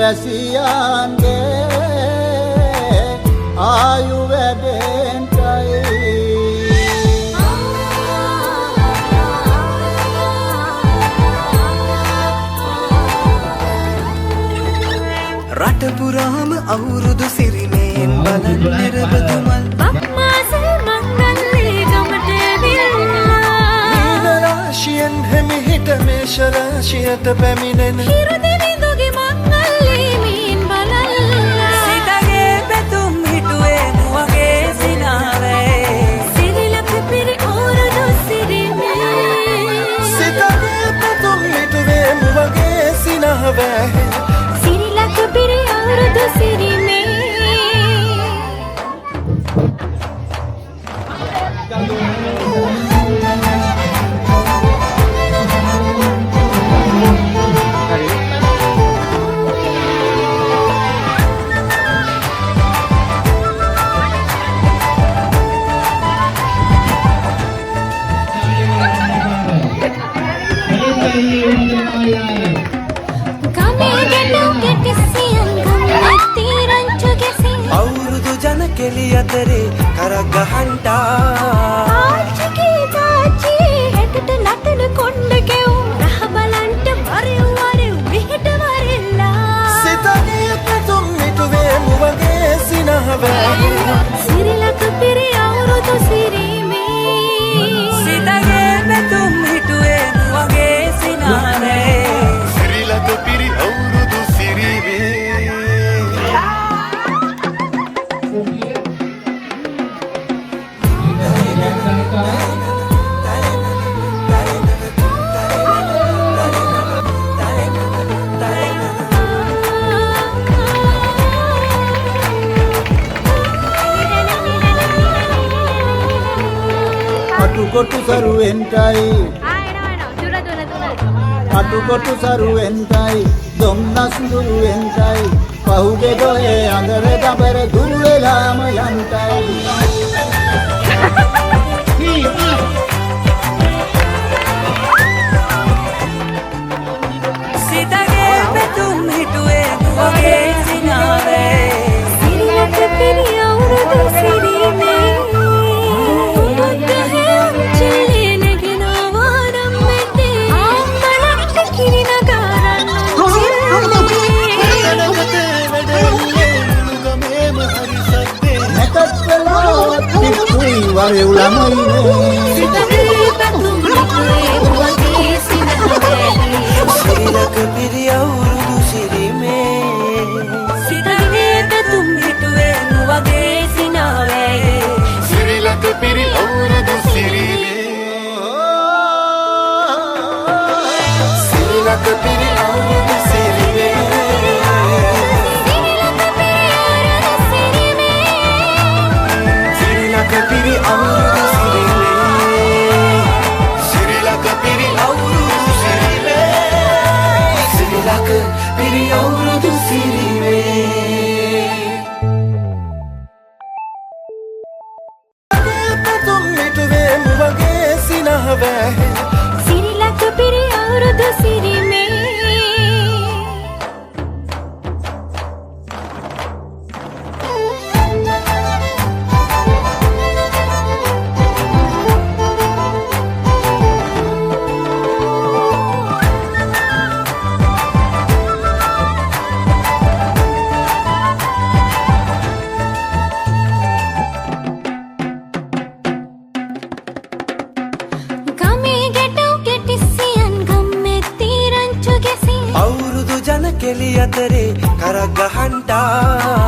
වැසියන්ගේ ආයු වැඩෙන්ටයි රට පුරාම අවුරුදු සිරිමයෙන් බලන් නිරබදුමල් බක්මාසේ මංගල්ලේ ගමට ඇවිල්ලා රාශියෙන් හිමිහිට මේෂ රාශියට පැමිණෙන හිරුදිවිඳුගේ මංගල්ලේ මීන් බලල්ලා සිතගේ පැතුම් හිටුවේ මුවගේ සිනාවේ සිරිලක පිරි අවුරුදු සිරිමේ සිතගේ පැතුම් හිටුවේ මුවගේ සිනාවේ සිරිලක පිරි අවුරුදු සිරිමේ අවුරුදු ජන කෙලි අතරේ කරක් ගහන්ටා ආච්චිගේ තාච්චියේ හැටට නටන කොණ්ඩ කෙවුම් රහ බලන්ට වරෙව් වරෙව් විහිට වරෙල්ලා සිතගේ පැතුම් හිටුවේ මුවගේ සිනාවේ සිරිලක පිරි අවුරුදු සිරිමේ සිතගේ පැතුම් හිටුවේ මුවගේ සිනාවේ සිරිලක පිරි අවුරුදු සිරිමේ අටුකොටු සරුවෙන්ටයි අටුකොටු සරුවෙන්ටයි දොම්නස් දුරුවෙන්ටයි පහුගේ දොයේ අඳර දබර දුරු වෙලාම යන්ටයි සිතගේ පැතුම් හිටුවේ මුවගේ සිනාවේ සිරිලක පිරි අවුරුදු සිරිමේ වරෙව් ළමයිනේ සිරිලක පිරි අවුරුදු සිරිමේ සිතගේ පැතුම් හිටුවේ මුවගේ සිනාවේ සිරිලක පිරි අවුරුදු සිරිමේ සිරිලක පිරි අවුරුදු සිරිමේ සිරිලක පිරි අවුරුදු සිරිමේ සිරිලක පිරි අවුරුදු සිරිමේ සිරිලක පිරි අවුරුදු සිරිමේ පැතුම් හිටුවේ මුවගේ සිනාවේ සිරිලක පිරි අවුරුදු සිරිමේ අවුරුදු ජන කෙලි අතරේ කරක් ගහන්ටා